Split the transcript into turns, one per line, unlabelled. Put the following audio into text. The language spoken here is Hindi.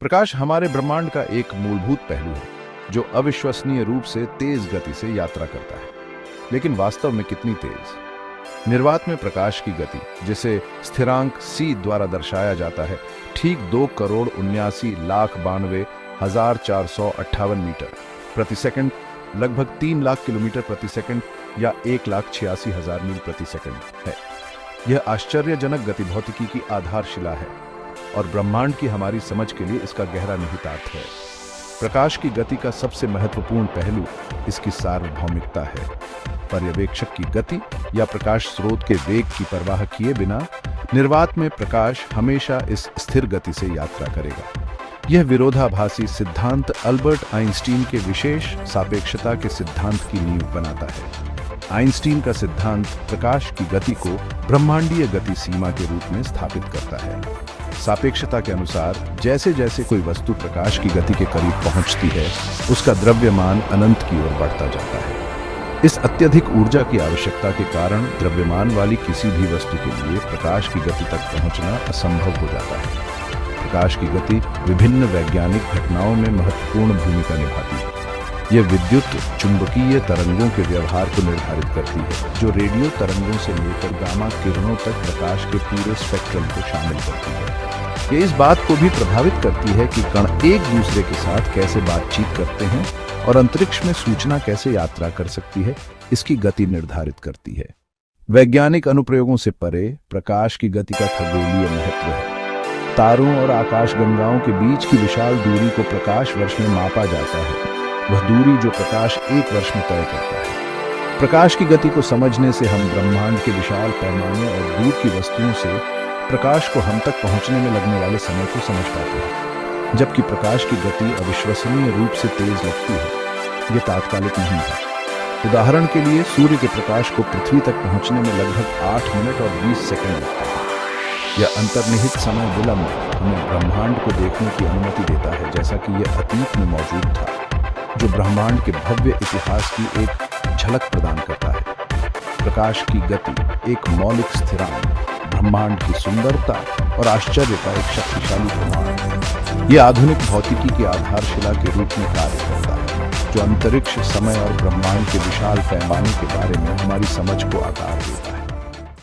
प्रकाश हमारे ब्रह्मांड का एक मूलभूत पहलू है जो अविश्वसनीय रूप से तेज गति से यात्रा करता है। लेकिन वास्तव में कितनी तेज? निर्वात में प्रकाश की गति, जिसे स्थिरांक c द्वारा दर्शाया जाता है, ठीक 2,91,92,458 मीटर प्रति सेकंड, लगभग 3 लाख किलोमीटर प्रति सेकंड या 1,86,000 मील प्रति सेकंड है। यह आश्चर्यजनक गति भौतिकी की आधारशिला है और ब्रह्मांड की हमारी समझ के लिए इसका गहरा निहितार्थ है। प्रकाश की गति का सबसे महत्वपूर्ण पहलू इसकी सार्वभौमिकता है। पर्यवेक्षक की गति या प्रकाश स्रोत के वेग की परवाह किए बिना निर्वात में प्रकाश हमेशा इस स्थिर गति से यात्रा करेगा। यह विरोधाभासी सिद्धांत अल्बर्ट आइंस्टीन के विशेष सापेक्षता के सिद्धांत की नींव बनाता है। आइंस्टीन का सिद्धांत प्रकाश की गति को ब्रह्मांडीय गति सीमा के रूप में स्थापित करता है। सापेक्षता के अनुसार जैसे जैसे कोई वस्तु प्रकाश की गति के करीब पहुंचती है, उसका द्रव्यमान अनंत की ओर बढ़ता जाता है। इस अत्यधिक ऊर्जा की आवश्यकता के कारण द्रव्यमान वाली किसी भी वस्तु के लिए प्रकाश की गति तक पहुंचना असंभव हो जाता है। प्रकाश की गति विभिन्न वैज्ञानिक घटनाओं में महत्वपूर्ण भूमिका निभाती है। यह विद्युत चुंबकीय तरंगों के व्यवहार को निर्धारित करती है, जो रेडियो तरंगों से लेकर गामा किरणों तक प्रकाश के पूरे स्पेक्ट्रम को शामिल करती है। यह इस बात को भी प्रभावित करती है कि कण एक दूसरे के साथ कैसे बातचीत करते हैं और अंतरिक्ष में सूचना कैसे यात्रा कर सकती है, इसकी गति निर्धारित करती है। वैज्ञानिक अनुप्रयोगों से परे प्रकाश की गति का खगोलीय महत्व है। तारों और आकाशगंगाओं के बीच की विशाल दूरी को प्रकाश वर्ष में मापा जाता है, वह दूरी जो प्रकाश एक वर्ष में तय करता है। प्रकाश की गति को समझने से हम ब्रह्मांड के विशाल पैमाने और दूर की वस्तुओं से प्रकाश को हम तक पहुंचने में लगने वाले समय को समझ पाते हैं। जबकि प्रकाश की गति अविश्वसनीय रूप से तेज लगती है, यह तात्कालिक नहीं है। उदाहरण के लिए सूर्य के प्रकाश को पृथ्वी तक पहुंचने में लगभग 8 मिनट और 20 सेकंड लगता है। यह अंतर्निहित समय विलंब हमें ब्रह्मांड को देखने की अनुमति देता है, जैसा कि यह अतीत में मौजूद था, जो ब्रह्मांड के भव्य इतिहास की एक झलक प्रदान करता है। प्रकाश की गति एक मौलिक स्थिरांक, ब्रह्मांड की सुंदरता और आश्चर्य का एक शक्तिशाली प्रमाण है। यह आधुनिक भौतिकी की आधारशिला के रूप में कार्य करता है, जो अंतरिक्ष, समय और ब्रह्मांड के विशाल पैमाने के बारे में हमारी समझ को आकार देता है।